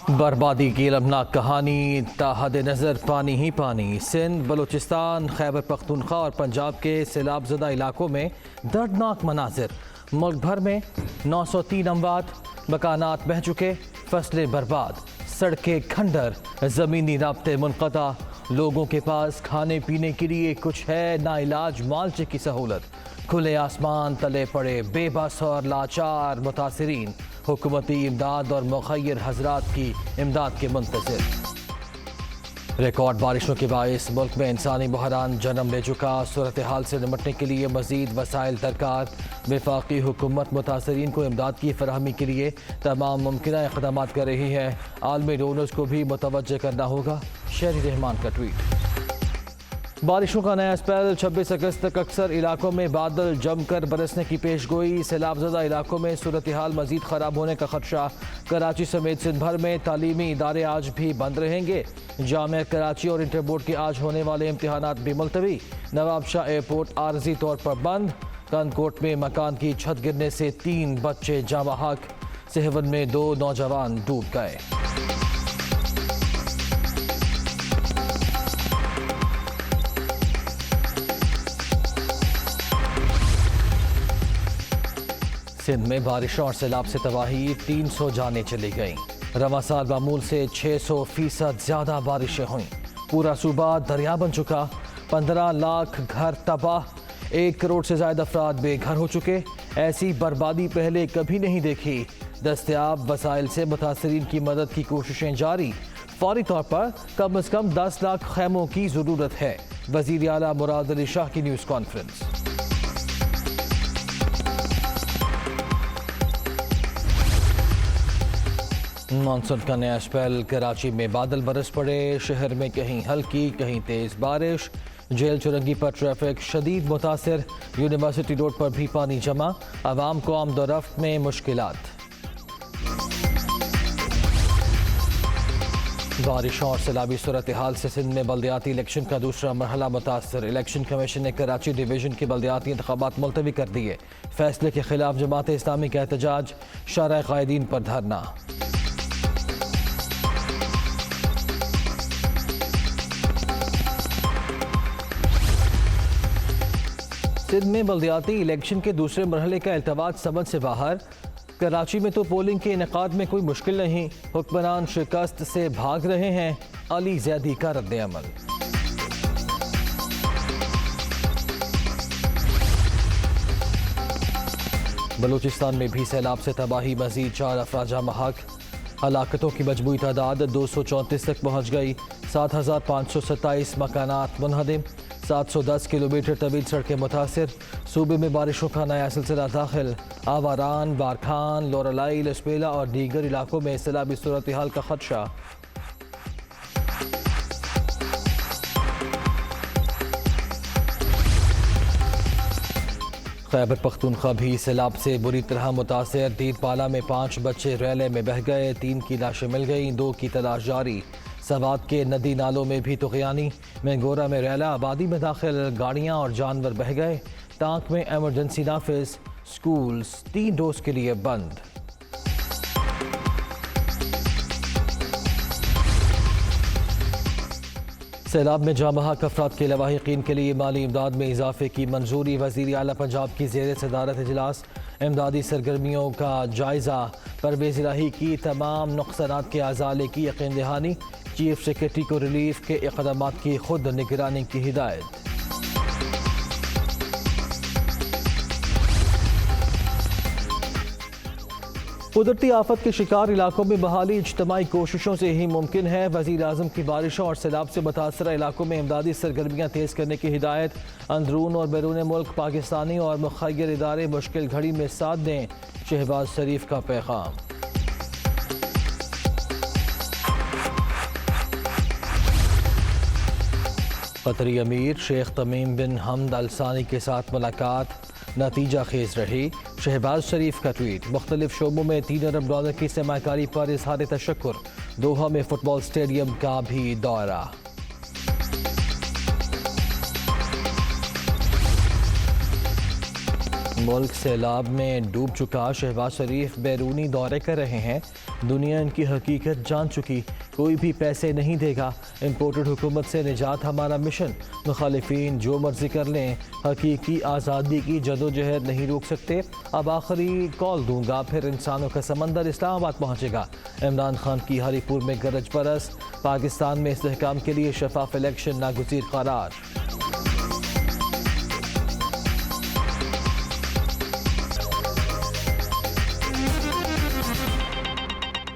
بربادی کی المناک کہانی، تاحد نظر پانی ہی پانی۔ سندھ، بلوچستان، خیبر پختونخوا اور پنجاب کے سیلاب زدہ علاقوں میں دردناک مناظر۔ ملک بھر میں 903 اموات، مکانات بہہ چکے، فصلیں برباد، سڑکیں کھنڈر، زمینی رابطے منقطع۔ لوگوں کے پاس کھانے پینے کے لیے کچھ ہے نہ علاج معالجے کی سہولت۔ کھلے آسمان تلے پڑے بے بس اور لاچار متاثرین، حکومتی امداد اور مخیر حضرات کی امداد کے منتظر۔ ریکارڈ بارشوں کے باعث ملک میں انسانی بحران جنم لے چکا۔ صورتحال سے نمٹنے کے لیے مزید وسائل درکار۔ وفاقی حکومت متاثرین کو امداد کی فراہمی کے لیے تمام ممکنہ اقدامات کر رہی ہے۔ عالمی ڈونرز کو بھی متوجہ کرنا ہوگا۔ شہری رحمان کا ٹویٹ۔ بارشوں کا نیا اسپیل، 26 اگست تک اکثر علاقوں میں بادل جم کر برسنے کی پیش گوئی۔ سیلاب زدہ علاقوں میں صورتحال مزید خراب ہونے کا خدشہ۔ کراچی سمیت سندھ بھر میں تعلیمی ادارے آج بھی بند رہیں گے۔ جامعہ کراچی اور انٹر بورڈ کے آج ہونے والے امتحانات بھی ملتوی۔ نواب شاہ ایئرپورٹ عارضی طور پر بند۔ کندکوٹ میں مکان کی چھت گرنے سے 3 بچے جاں بحق۔ سہون میں 2 نوجوان ڈوب گئے۔ سندھ میں بارشوں اور سیلاب سے تباہی، 300 جانیں چلی گئیں۔ رواں سال معمول سے 600% زیادہ بارشیں ہوئیں۔ پورا صوبہ دریا بن چکا، 15 لاکھ گھر تباہ، 1 کروڑ سے زائد افراد بے گھر ہو چکے۔ ایسی بربادی پہلے کبھی نہیں دیکھی۔ دستیاب وسائل سے متاثرین کی مدد کی کوششیں جاری۔ فوری طور پر کم از کم 10 لاکھ خیموں کی ضرورت ہے۔ وزیر اعلیٰ مراد علی شاہ کی نیوز کانفرنس۔ مانسون کا نیا اسپیل، کراچی میں بادل برس پڑے، شہر میں کہیں ہلکی کہیں تیز بارش۔ جیل چرنگی پر ٹریفک شدید متاثر، یونیورسٹی روڈ پر بھی پانی جمع، عوام کو آمد و رفت میں مشکلات۔ بارشوں اور سیلابی صورتحال سے سندھ میں بلدیاتی الیکشن کا دوسرا مرحلہ متاثر۔ الیکشن کمیشن نے کراچی ڈویژن کے بلدیاتی انتخابات ملتوی کر دیے۔ فیصلے کے خلاف جماعت اسلامی کا احتجاج، شارع قائدین پر دھرنا۔ سندھ میں بلدیاتی الیکشن کے دوسرے مرحلے کا التواط سمجھ سے باہر۔ کراچی میں تو پولنگ کے انعقاد میں کوئی مشکل نہیں، حکمران شکست سے بھاگ رہے ہیں۔ علی زیدی کا رد عمل۔ بلوچستان میں بھی سیلاب سے تباہی، مزید 4 افراد جاں بحق۔ ہلاکتوں کی مجموعی تعداد 234 تک پہنچ گئی۔ 7527 مکانات منہدم، 710 کلومیٹر طویل سڑکیں متاثر۔ صوبے میں بارشوں کا نیا سلسلہ داخل۔ آواران، بارکھان، لورالائی، لسپیلا اور دیگر علاقوں میں سیلابی صورتحال کا خدشہ۔ خیبر پختونخوا بھی سیلاب سے بری طرح متاثر۔ دیر پالا میں 5 بچے ریلے میں بہہ گئے، 3 کی لاشیں مل گئیں، 2 کی تلاش جاری۔ سوات کے ندی نالوں میں بھی طغیانی۔ مینگورہ میں ریلہ آبادی میں داخل، گاڑیاں اور جانور بہہ گئے۔ ٹانک میں ایمرجنسی نافذ، سکولز 3 روز کے لیے بند۔ سیلاب میں جاں بحق افراد کے لواحقین کے لیے مالی امداد میں اضافے کی منظوری۔ وزیر اعلیٰ پنجاب کی زیر صدارت اجلاس، امدادی سرگرمیوں کا جائزہ۔ پرویز الہی کی تمام نقصانات کے ازالے کی یقین دہانی۔ چیف سیکرٹری کو ریلیف کے اقدامات کی خود نگرانی کی ہدایت۔ قدرتی آفت کے شکار علاقوں میں بحالی اجتماعی کوششوں سے ہی ممکن ہے۔ وزیر اعظم کی بارشوں اور سیلاب سے متاثرہ علاقوں میں امدادی سرگرمیاں تیز کرنے کی ہدایت۔ اندرون اور بیرون ملک پاکستانی اور مخیر ادارے مشکل گھڑی میں ساتھ دیں، شہباز شریف کا پیغام۔ قطری امیر شیخ تمیم بن حمد ال ثانی کے ساتھ ملاقات نتیجہ خیز رہی۔ شہباز شریف کا ٹویٹ۔ مختلف شعبوں میں 3 ارب ڈالر کی سرمایہ کاری پر اظہار تشکر۔ دوحہ میں فٹ بال اسٹیڈیم کا بھی دورہ۔ ملک سیلاب میں ڈوب چکا، شہباز شریف بیرونی دورے کر رہے ہیں۔ دنیا ان کی حقیقت جان چکی، کوئی بھی پیسے نہیں دے گا، امپورٹڈ حکومت سے نجات ہمارا مشن، مخالفین جو مرضی کر لیں، حقیقی آزادی کی جدوجہد نہیں روک سکتے، اب آخری کال دوں گا پھر انسانوں کا سمندر اسلام آباد پہنچے گا۔ عمران خان کی ہری پور میں گرج برس، پاکستان میں استحکام کے لیے شفاف الیکشن ناگزیر قرار۔